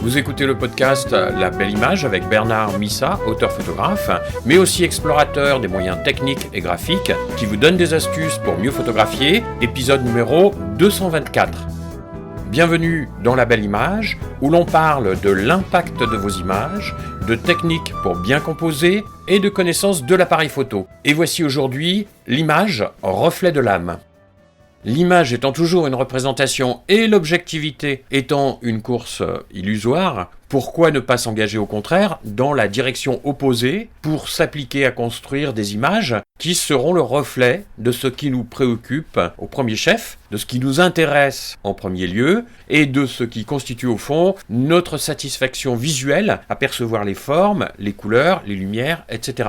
Vous écoutez le podcast La Belle Image avec Bernard Missa, auteur-photographe, mais aussi explorateur des moyens techniques et graphiques qui vous donne des astuces pour mieux photographier, épisode numéro 224. Bienvenue dans La Belle Image, où l'on parle de l'impact de vos images, de techniques pour bien composer et de connaissances de l'appareil photo. Et voici aujourd'hui l'image reflet de l'âme. L'image étant toujours une représentation et l'objectivité étant une course illusoire, pourquoi ne pas s'engager au contraire dans la direction opposée pour s'appliquer à construire des images qui seront le reflet de ce qui nous préoccupe au premier chef, de ce qui nous intéresse en premier lieu et de ce qui constitue au fond notre satisfaction visuelle à percevoir les formes, les couleurs, les lumières, etc.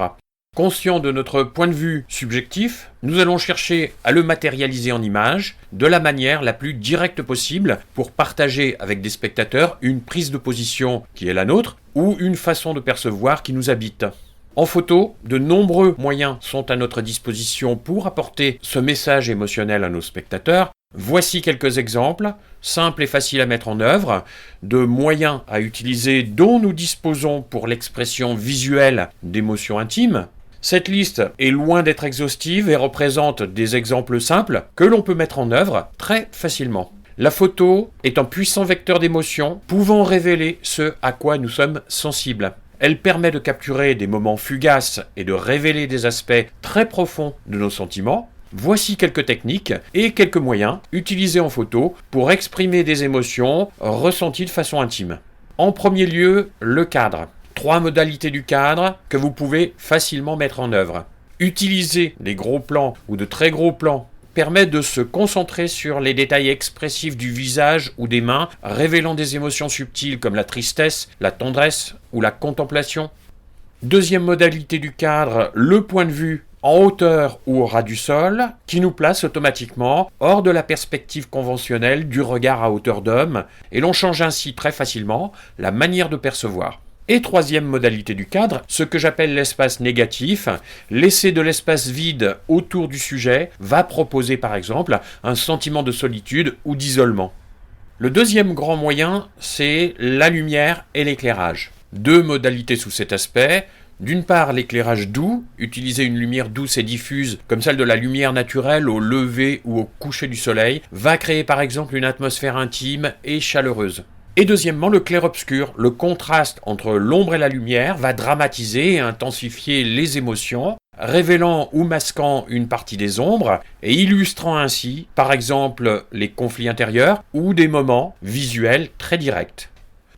Conscient de notre point de vue subjectif, nous allons chercher à le matérialiser en images de la manière la plus directe possible pour partager avec des spectateurs une prise de position qui est la nôtre ou une façon de percevoir qui nous habite. En photo, de nombreux moyens sont à notre disposition pour apporter ce message émotionnel à nos spectateurs. Voici quelques exemples, simples et faciles à mettre en œuvre, de moyens à utiliser dont nous disposons pour l'expression visuelle d'émotions intimes. Cette liste est loin d'être exhaustive et représente des exemples simples que l'on peut mettre en œuvre très facilement. La photo est un puissant vecteur d'émotions pouvant révéler ce à quoi nous sommes sensibles. Elle permet de capturer des moments fugaces et de révéler des aspects très profonds de nos sentiments. Voici quelques techniques et quelques moyens utilisés en photo pour exprimer des émotions ressenties de façon intime. En premier lieu, le cadre. 3 modalités du cadre que vous pouvez facilement mettre en œuvre. Utiliser des gros plans ou de très gros plans permet de se concentrer sur les détails expressifs du visage ou des mains, révélant des émotions subtiles comme la tristesse, la tendresse ou la contemplation. Deuxième modalité du cadre, le point de vue en hauteur ou au ras du sol, qui nous place automatiquement hors de la perspective conventionnelle du regard à hauteur d'homme, et l'on change ainsi très facilement la manière de percevoir. Et troisième modalité du cadre, ce que j'appelle l'espace négatif, laisser de l'espace vide autour du sujet va proposer par exemple un sentiment de solitude ou d'isolement. Le deuxième grand moyen, c'est la lumière et l'éclairage. 2 modalités sous cet aspect. D'une part, l'éclairage doux, utiliser une lumière douce et diffuse, comme celle de la lumière naturelle au lever ou au coucher du soleil, va créer par exemple une atmosphère intime et chaleureuse. Et deuxièmement, le clair-obscur, le contraste entre l'ombre et la lumière va dramatiser et intensifier les émotions, révélant ou masquant une partie des ombres et illustrant ainsi, par exemple, les conflits intérieurs ou des moments visuels très directs.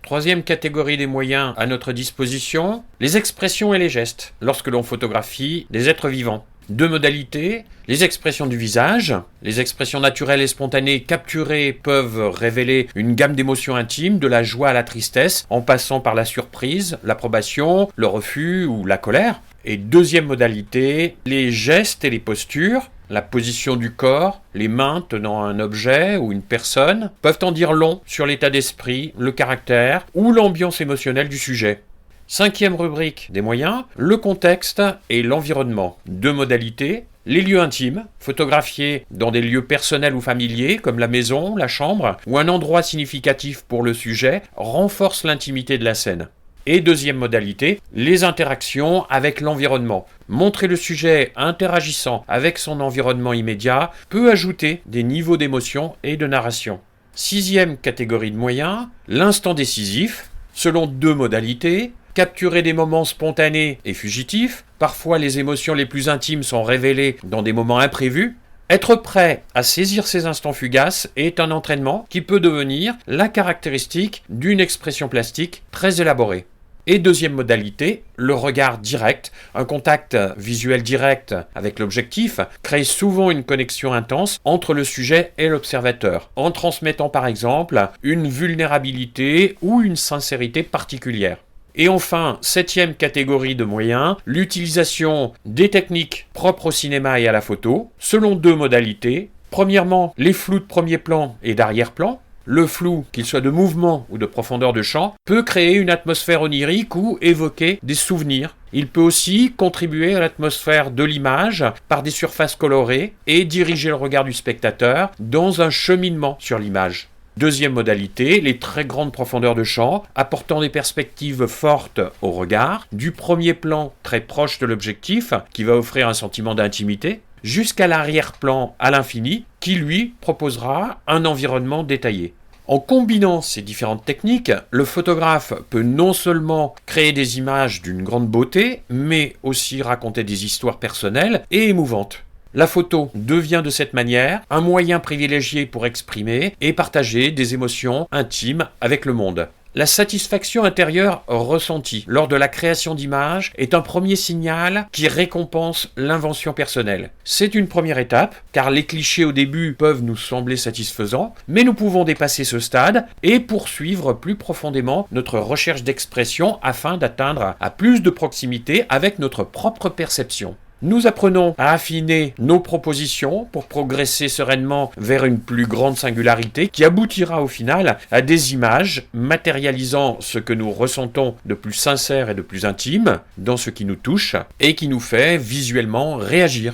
Troisième catégorie des moyens à notre disposition, les expressions et les gestes, lorsque l'on photographie des êtres vivants. 2 modalités, les expressions du visage. Les expressions naturelles et spontanées capturées peuvent révéler une gamme d'émotions intimes, de la joie à la tristesse, en passant par la surprise, l'approbation, le refus ou la colère. Et deuxième modalité, les gestes et les postures. La position du corps, les mains tenant un objet ou une personne, peuvent en dire long sur l'état d'esprit, le caractère ou l'ambiance émotionnelle du sujet. 5e rubrique des moyens, le contexte et l'environnement. 2 modalités, les lieux intimes, photographiés dans des lieux personnels ou familiers comme la maison, la chambre ou un endroit significatif pour le sujet, renforcent l'intimité de la scène. Et 2e modalité, les interactions avec l'environnement. Montrer le sujet interagissant avec son environnement immédiat peut ajouter des niveaux d'émotion et de narration. 6e catégorie de moyens, l'instant décisif, selon 2 modalités. Capturer des moments spontanés et fugitifs, parfois les émotions les plus intimes sont révélées dans des moments imprévus. Être prêt à saisir ces instants fugaces est un entraînement qui peut devenir la caractéristique d'une expression plastique très élaborée. Et 2e modalité, le regard direct, un contact visuel direct avec l'objectif crée souvent une connexion intense entre le sujet et l'observateur, en transmettant par exemple une vulnérabilité ou une sincérité particulière. Et enfin, 7e catégorie de moyens, l'utilisation des techniques propres au cinéma et à la photo, selon 2 modalités. Premièrement, les flous de premier plan et d'arrière-plan. Le flou, qu'il soit de mouvement ou de profondeur de champ, peut créer une atmosphère onirique ou évoquer des souvenirs. Il peut aussi contribuer à l'atmosphère de l'image par des surfaces colorées et diriger le regard du spectateur dans un cheminement sur l'image. Deuxième modalité, les très grandes profondeurs de champ, apportant des perspectives fortes au regard, du premier plan très proche de l'objectif, qui va offrir un sentiment d'intimité, jusqu'à l'arrière-plan à l'infini, qui lui proposera un environnement détaillé. En combinant ces différentes techniques, le photographe peut non seulement créer des images d'une grande beauté, mais aussi raconter des histoires personnelles et émouvantes. La photo devient de cette manière un moyen privilégié pour exprimer et partager des émotions intimes avec le monde. La satisfaction intérieure ressentie lors de la création d'images est un premier signal qui récompense l'invention personnelle. C'est une première étape, car les clichés au début peuvent nous sembler satisfaisants, mais nous pouvons dépasser ce stade et poursuivre plus profondément notre recherche d'expression afin d'atteindre à plus de proximité avec notre propre perception. Nous apprenons à affiner nos propositions pour progresser sereinement vers une plus grande singularité qui aboutira au final à des images matérialisant ce que nous ressentons de plus sincère et de plus intime dans ce qui nous touche et qui nous fait visuellement réagir.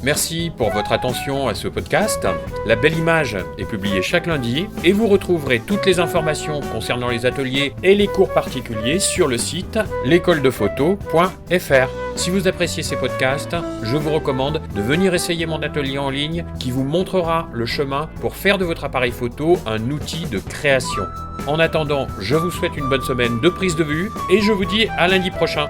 Merci pour votre attention à ce podcast. La Belle Image est publiée chaque lundi et vous retrouverez toutes les informations concernant les ateliers et les cours particuliers sur le site l'écoledephoto.fr. Si vous appréciez ces podcasts, je vous recommande de venir essayer mon atelier en ligne qui vous montrera le chemin pour faire de votre appareil photo un outil de création. En attendant, je vous souhaite une bonne semaine de prise de vue et je vous dis à lundi prochain.